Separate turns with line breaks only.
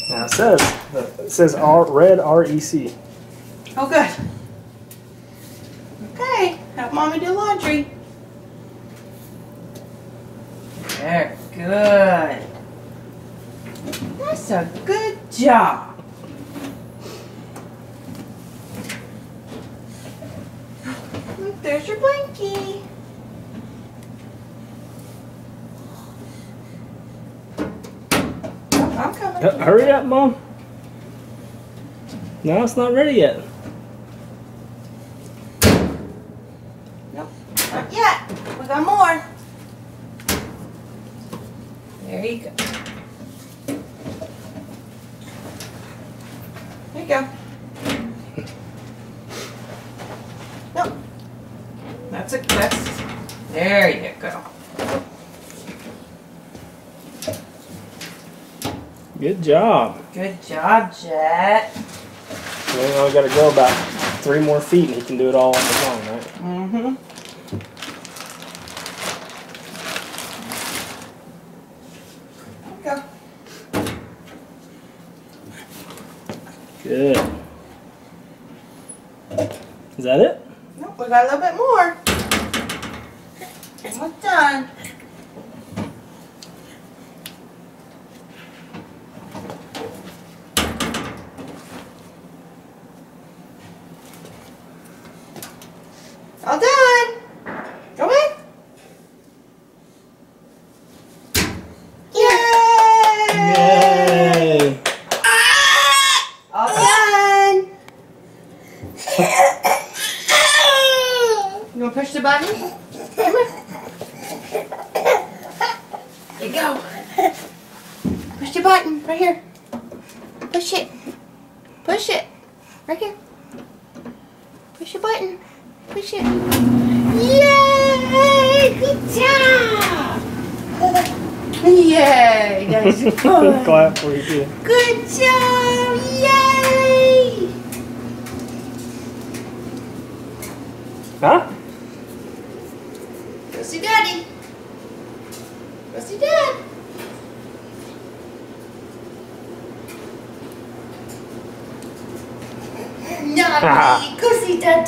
Now it says red REC.
Oh, good. Okay, help mommy do laundry. There, good. That's a good job. Look, there's your blankie. I'm coming.
Hurry up, Mom. No, it's not ready yet.
Nope, not yet. We got more. There you go. There you go. Nope. That's, there you go.
Good job.
Good job, Jet.
We only got to go about 3 more feet and he can do it all on his own, right?
Mm-hmm. Go.
Good. Is that it?
Nope, we got a little bit more. Almost done. All done. Go in. Yay!
Yay!
All done. You want to push the button? Come here. There you go. Push the button right here. Push it. Push it. Right here. Push the button. Push it. Yay! Good job! Yay! That is good.
Clap for you, too.
Good job! Yay!
Huh?
Go see Daddy. Go see Dad. Not me. Go see Dad.